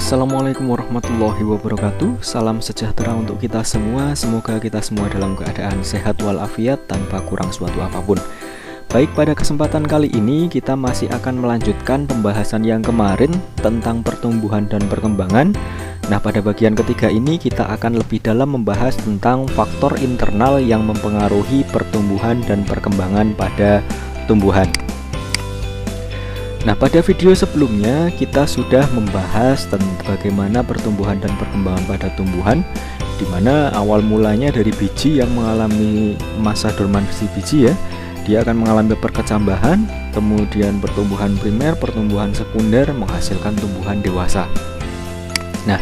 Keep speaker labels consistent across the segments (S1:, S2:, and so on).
S1: Assalamualaikum warahmatullahi wabarakatuh. Salam sejahtera untuk kita semua. Semoga kita semua dalam keadaan sehat walafiat tanpa kurang suatu apapun. Baik, pada kesempatan kali ini kita masih akan melanjutkan pembahasan yang kemarin tentang pertumbuhan dan perkembangan. Nah, pada bagian ketiga ini kita akan lebih dalam membahas tentang faktor internal yang mempengaruhi pertumbuhan dan perkembangan pada tumbuhan. Nah, pada video sebelumnya kita sudah membahas tentang bagaimana pertumbuhan dan perkembangan pada tumbuhan, di mana awal mulanya dari biji yang mengalami masa dormansi biji ya. Dia akan mengalami perkecambahan, kemudian pertumbuhan primer, pertumbuhan sekunder menghasilkan tumbuhan dewasa. Nah,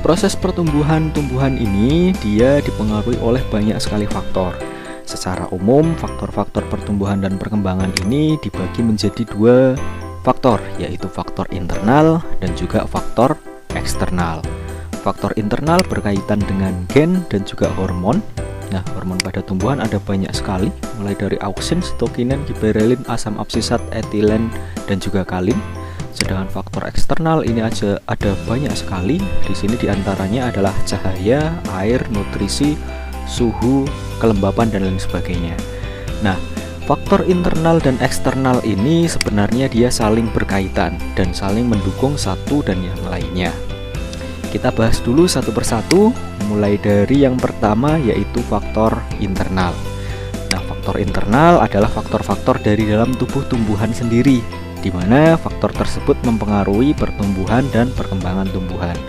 S1: proses pertumbuhan tumbuhan ini dia dipengaruhi oleh banyak sekali faktor. Secara umum, faktor-faktor pertumbuhan dan perkembangan ini dibagi menjadi dua faktor, yaitu faktor internal dan juga faktor eksternal. Faktor internal berkaitan dengan gen dan juga hormon. Nah, hormon pada tumbuhan ada banyak sekali, mulai dari auksin, sitokinin, giberelin, asam absisat, etilen, dan juga kalin. Sedangkan faktor eksternal ini aja ada banyak sekali. Di sini diantaranya adalah cahaya, air, nutrisi, suhu, kelembapan, dan lain sebagainya. Nah, faktor internal dan eksternal ini sebenarnya dia saling berkaitan dan saling mendukung satu dan yang lainnya. Kita bahas dulu satu persatu, mulai dari yang pertama yaitu faktor internal. Nah, faktor internal adalah faktor-faktor dari dalam tubuh tumbuhan sendiri, di mana faktor tersebut mempengaruhi pertumbuhan dan perkembangan tumbuhan.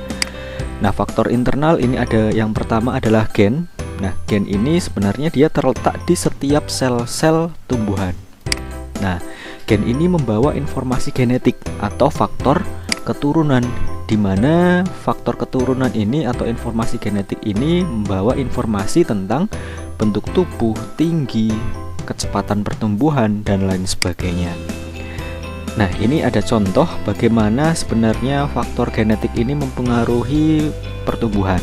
S1: Nah, faktor internal ini ada yang pertama adalah gen. Nah, gen ini sebenarnya dia terletak di setiap sel-sel tumbuhan. Nah, gen ini membawa informasi genetik atau faktor keturunan, di mana faktor keturunan ini atau informasi genetik ini membawa informasi tentang bentuk tubuh, tinggi, kecepatan pertumbuhan, dan lain sebagainya. Nah, ini ada contoh bagaimana sebenarnya faktor genetik ini mempengaruhi pertumbuhan.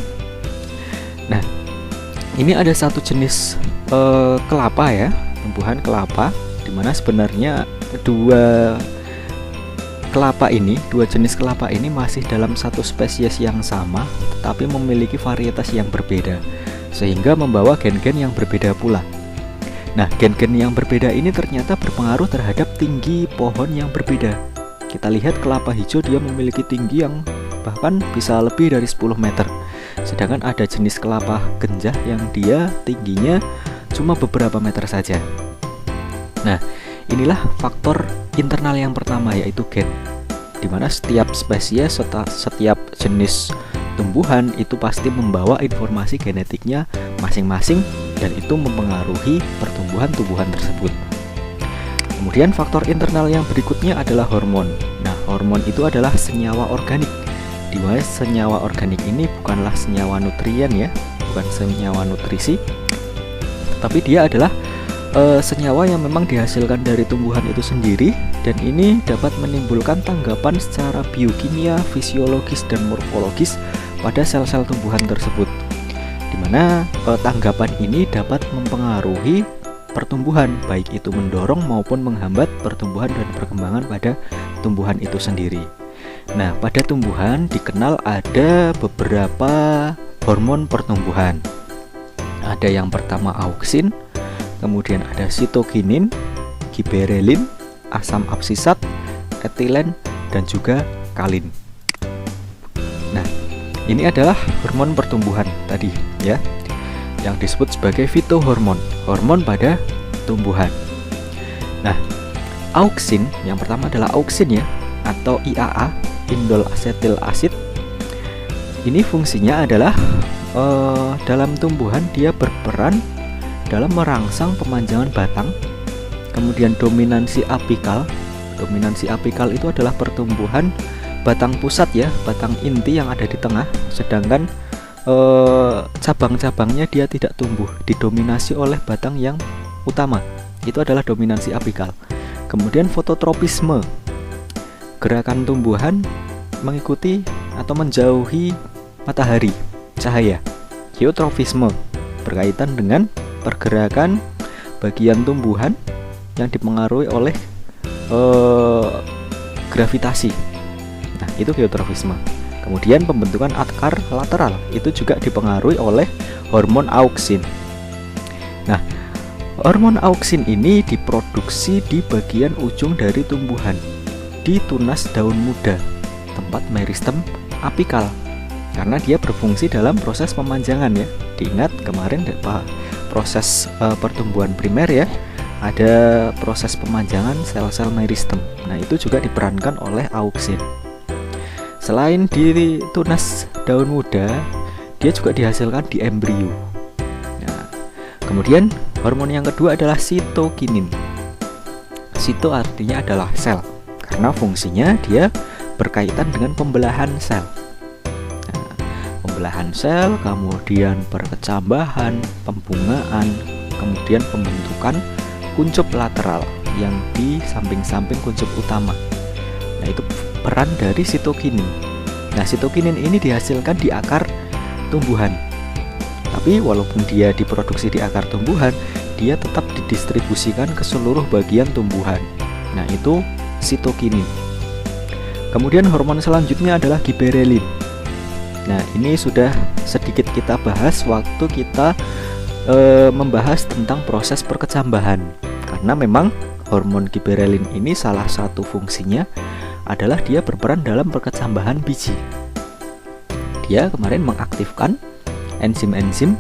S1: Nah, ini ada satu jenis kelapa ya, tumbuhan kelapa, dimana sebenarnya dua jenis kelapa ini masih dalam satu spesies yang sama, tetapi memiliki varietas yang berbeda, sehingga membawa gen-gen yang berbeda pula. Nah, gen-gen yang berbeda ini ternyata berpengaruh terhadap tinggi pohon yang berbeda. Kita lihat kelapa hijau dia memiliki tinggi yang bahkan bisa lebih dari 10 meter. Sedangkan ada jenis kelapa genjah yang dia tingginya cuma beberapa meter saja. Nah, inilah faktor internal yang pertama, yaitu gen, dimana setiap spesies, setiap jenis tumbuhan itu pasti membawa informasi genetiknya masing-masing, dan itu mempengaruhi pertumbuhan tumbuhan tersebut. Kemudian faktor internal yang berikutnya adalah hormon. Nah, hormon itu adalah senyawa organik, di mana senyawa organik ini bukanlah senyawa nutrien ya, bukan senyawa nutrisi, tapi dia adalah senyawa yang memang dihasilkan dari tumbuhan itu sendiri, dan ini dapat menimbulkan tanggapan secara biokimia, fisiologis, dan morfologis pada sel-sel tumbuhan tersebut, di mana tanggapan ini dapat mempengaruhi pertumbuhan, baik itu mendorong maupun menghambat pertumbuhan dan perkembangan pada tumbuhan itu sendiri. Nah, pada tumbuhan dikenal ada beberapa hormon pertumbuhan. Ada yang pertama auksin, kemudian ada sitokinin, giberelin, asam absisat, etilen, dan juga kalin. Nah, ini adalah hormon pertumbuhan tadi ya, yang disebut sebagai fitohormon, hormon pada tumbuhan. Nah, auksin yang pertama adalah auksin ya, atau IAA, indol asetil asid. Ini fungsinya adalah dalam tumbuhan dia berperan dalam merangsang pemanjangan batang. Kemudian dominansi apikal. Dominansi apikal itu adalah pertumbuhan batang pusat ya, batang inti yang ada di tengah, sedangkan cabang-cabangnya dia tidak tumbuh, didominasi oleh batang yang utama. Itu adalah dominansi apikal. Kemudian fototropisme, gerakan tumbuhan mengikuti atau menjauhi matahari, cahaya. Geotrofisme berkaitan dengan pergerakan bagian tumbuhan yang dipengaruhi oleh gravitasi. Nah, itu geotrofisme. Kemudian pembentukan akar lateral itu juga dipengaruhi oleh hormon auksin. Nah, hormon auksin ini diproduksi di bagian ujung dari tumbuhan, di tunas daun muda, tempat meristem apikal, karena dia berfungsi dalam proses pemanjangan ya. Diingat kemarin proses pertumbuhan primer ya, ada proses pemanjangan sel-sel meristem. Nah, itu juga diperankan oleh auksin. Selain di tunas daun muda, dia juga dihasilkan di embrio. Nah, kemudian hormon yang kedua adalah sitokinin. Sito artinya adalah sel, karena fungsinya dia berkaitan dengan pembelahan sel. Nah, pembelahan sel, kemudian perkecambahan, pembungaan, kemudian pembentukan kuncup lateral yang di samping-samping kuncup utama. Nah, itu peran dari sitokinin. Nah, sitokinin ini dihasilkan di akar tumbuhan. Tapi walaupun dia diproduksi di akar tumbuhan, dia tetap didistribusikan ke seluruh bagian tumbuhan. Nah, itu sitokinin. Kemudian hormon selanjutnya adalah giberelin. Nah, ini sudah sedikit kita bahas waktu kita membahas tentang proses perkecambahan. Karena memang hormon giberelin ini salah satu fungsinya adalah dia berperan dalam perkecambahan biji. Dia kemarin mengaktifkan enzim-enzim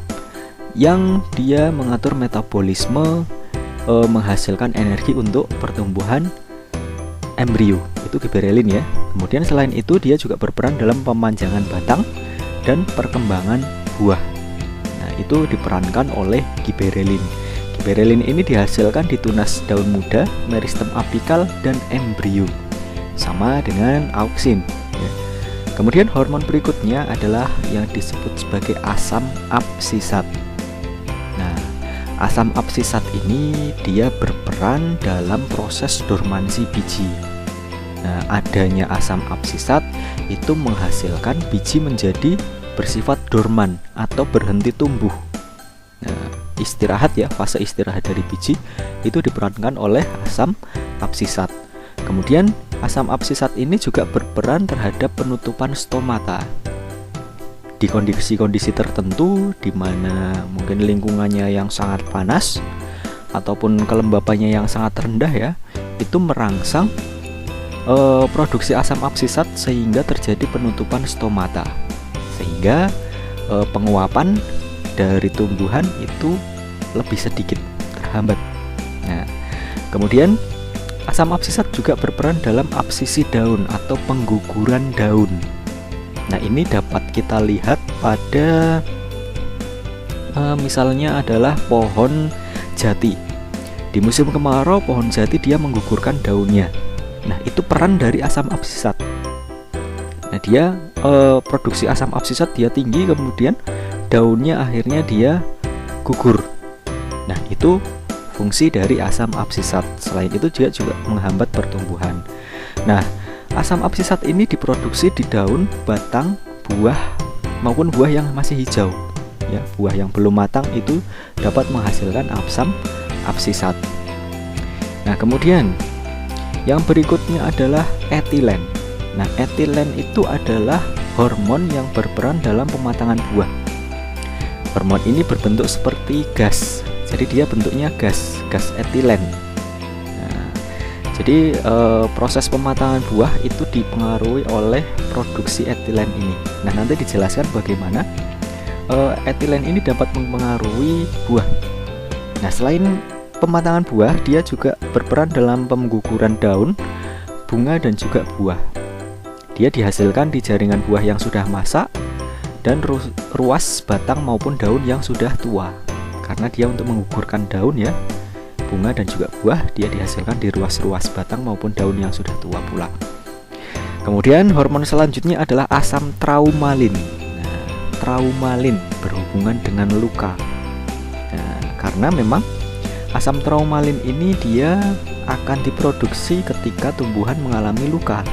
S1: yang dia mengatur metabolisme, menghasilkan energi untuk pertumbuhan embrio, itu giberelin ya. Kemudian selain itu dia juga berperan dalam pemanjangan batang dan perkembangan buah. Nah, itu diperankan oleh giberelin. Giberelin ini dihasilkan di tunas daun muda, meristem apikal, dan embrio, sama dengan auksin ya. Kemudian hormon berikutnya adalah yang disebut sebagai asam absisat. Nah, asam absisat ini dia berperan dalam proses dormansi biji. Nah, adanya asam absisat itu menghasilkan biji menjadi bersifat dorman atau berhenti tumbuh. Nah, istirahat ya, fase istirahat dari biji itu diperankan oleh asam absisat. Kemudian asam absisat ini juga berperan terhadap penutupan stomata. Di kondisi-kondisi tertentu di mana mungkin lingkungannya yang sangat panas ataupun kelembapannya yang sangat rendah ya, itu merangsang produksi asam absisat sehingga terjadi penutupan stomata. Sehingga penguapan dari tumbuhan itu lebih sedikit terhambat. Nah, kemudian asam absisat juga berperan dalam absisi daun atau pengguguran daun. Nah, ini dapat kita lihat pada misalnya adalah pohon jati. Di musim kemarau pohon jati dia menggugurkan daunnya. Nah, itu peran dari asam absisat. Nah, dia produksi asam absisat dia tinggi, kemudian daunnya akhirnya dia gugur. Nah, itu fungsi dari asam absisat. Selain itu dia juga menghambat pertumbuhan. Nah, asam absisat ini diproduksi di daun, batang, buah maupun buah yang masih hijau. Ya, buah yang belum matang itu dapat menghasilkan asam absisat. Nah, kemudian yang berikutnya adalah etilen. Nah, etilen itu adalah hormon yang berperan dalam pematangan buah. Hormon ini berbentuk seperti gas. Jadi dia bentuknya gas etilen. Nah, jadi proses pematangan buah itu dipengaruhi oleh produksi etilen ini. Nah, nanti dijelaskan bagaimana etilen ini dapat mempengaruhi buah. Nah, selain pematangan buah, dia juga berperan dalam pengguguran daun, bunga, dan juga buah. Dia dihasilkan di jaringan buah yang sudah masak dan ruas batang maupun daun yang sudah tua. Karena dia untuk menggugurkan daun ya, bunga dan juga buah, dia dihasilkan di ruas-ruas batang maupun daun yang sudah tua pula. Kemudian hormon selanjutnya adalah asam traumalin. Nah, traumalin berhubungan dengan luka. Nah, karena memang asam traumalin ini dia akan diproduksi ketika tumbuhan mengalami luka.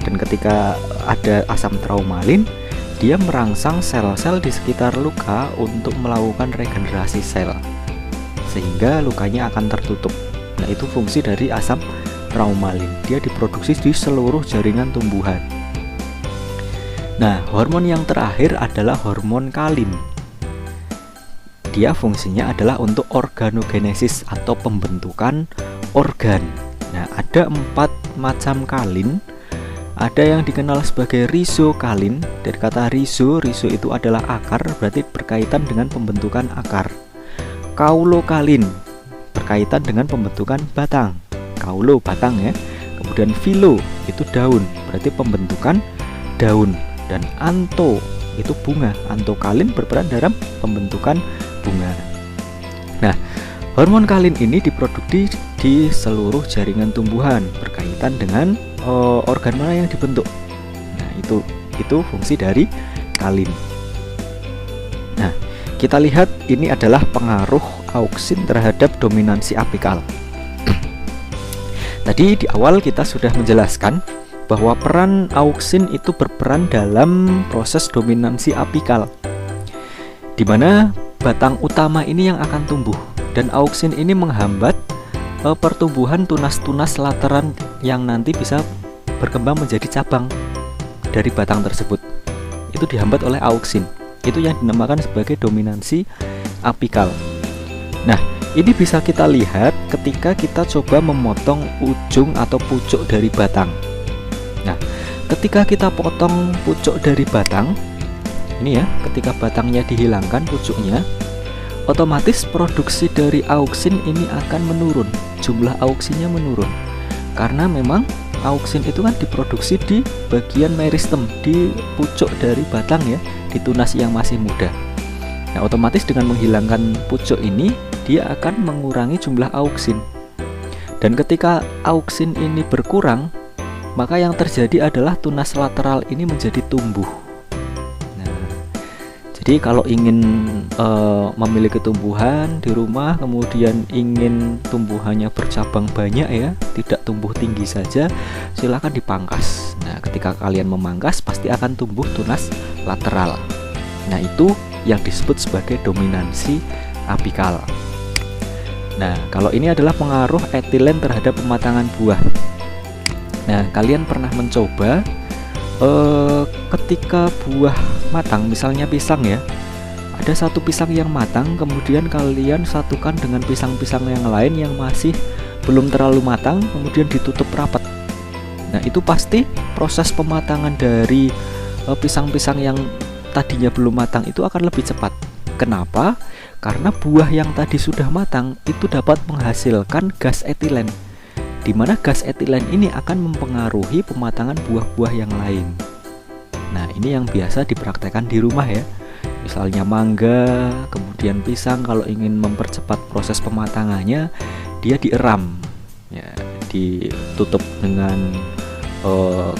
S1: Dan ketika ada asam traumalin, dia merangsang sel-sel di sekitar luka untuk melakukan regenerasi sel, sehingga lukanya akan tertutup. Nah, itu fungsi dari asam traumalin. Dia diproduksi di seluruh jaringan tumbuhan. Nah, hormon yang terakhir adalah hormon kalin. Dia fungsinya adalah untuk organogenesis atau pembentukan organ. Nah, ada 4 macam kalin. Ada yang dikenal sebagai rizokalin. Dari kata rizo itu adalah akar, berarti berkaitan dengan pembentukan akar. Kaulokalin berkaitan dengan pembentukan batang. Kaulo batang ya. Kemudian filo itu daun, berarti pembentukan daun. Dan anto itu bunga. Antokalin berperan dalam pembentukan bunga. Nah, hormon kalin ini diproduksi di seluruh jaringan tumbuhan berkaitan dengan organ mana yang dibentuk. Nah, itu fungsi dari kalin. Nah, kita lihat ini adalah pengaruh auksin terhadap dominansi apikal. Tadi di awal kita sudah menjelaskan bahwa peran auksin itu berperan dalam proses dominansi apikal, di mana batang utama ini yang akan tumbuh, dan auksin ini menghambat pertumbuhan tunas-tunas lateran yang nanti bisa berkembang menjadi cabang dari batang tersebut. Itu dihambat oleh auksin. Itu yang dinamakan sebagai dominansi apikal. Nah, ini bisa kita lihat ketika kita coba memotong ujung atau pucuk dari batang. Nah, ketika kita potong pucuk dari batang, ini ya, ketika batangnya dihilangkan pucuknya, otomatis produksi dari auksin ini akan menurun. Jumlah auksinnya menurun karena memang auksin itu kan diproduksi di bagian meristem, di pucuk dari batang ya, di tunas yang masih muda. Nah, otomatis dengan menghilangkan pucuk ini, dia akan mengurangi jumlah auksin. Dan ketika auksin ini berkurang, maka yang terjadi adalah tunas lateral ini menjadi tumbuh. Jadi kalau ingin memiliki tumbuhan di rumah, kemudian ingin tumbuhannya bercabang banyak ya, tidak tumbuh tinggi saja, silakan dipangkas. Nah, ketika kalian memangkas pasti akan tumbuh tunas lateral. Nah, itu yang disebut sebagai dominansi apikal. Nah, kalau ini adalah pengaruh etilen terhadap pematangan buah. Nah, kalian pernah mencoba ketika buah matang, misalnya pisang ya, ada satu pisang yang matang, kemudian kalian satukan dengan pisang-pisang yang lain yang masih belum terlalu matang, kemudian ditutup rapat. Nah, itu pasti proses pematangan dari pisang-pisang yang tadinya belum matang itu akan lebih cepat. Kenapa? Karena buah yang tadi sudah matang itu dapat menghasilkan gas etilen, di mana gas etilen ini akan mempengaruhi pematangan buah-buah yang lain. Nah, ini yang biasa dipraktekkan di rumah ya. Misalnya mangga, kemudian pisang, kalau ingin mempercepat proses pematangannya, dia dieram, ya, ditutup dengan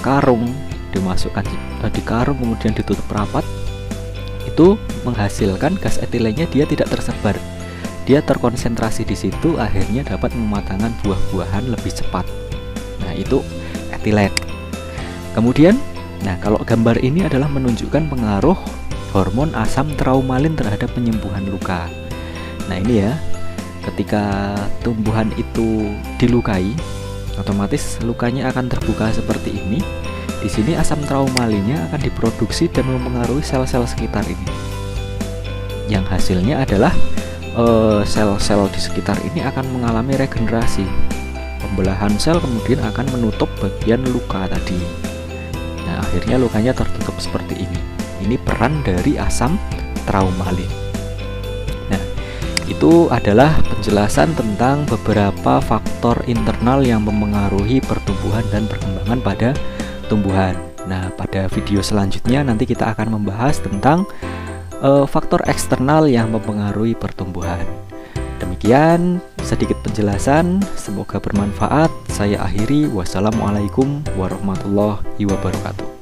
S1: karung, dimasukkan di karung, kemudian ditutup rapat. Itu menghasilkan gas etilennya dia tidak tersebar. Dia terkonsentrasi di situ, akhirnya dapat mematangkan buah-buahan lebih cepat. Nah, itu etilen. Kemudian, nah kalau gambar ini adalah menunjukkan pengaruh hormon asam traumalin terhadap penyembuhan luka. Nah, ini ya, ketika tumbuhan itu dilukai, otomatis lukanya akan terbuka seperti ini. Di sini asam traumalinnya akan diproduksi dan mempengaruhi sel-sel sekitar ini. Yang hasilnya adalah sel-sel di sekitar ini akan mengalami regenerasi. Pembelahan sel kemudian akan menutup bagian luka tadi. Nah, akhirnya lukanya tertutup seperti ini. Ini peran dari asam traumalin. Nah, itu adalah penjelasan tentang beberapa faktor internal yang mempengaruhi pertumbuhan dan perkembangan pada tumbuhan. Nah, pada video selanjutnya nanti kita akan membahas tentang faktor eksternal yang mempengaruhi pertumbuhan. Demikian sedikit penjelasan, semoga bermanfaat. Saya akhiri, wassalamualaikum warahmatullahi wabarakatuh.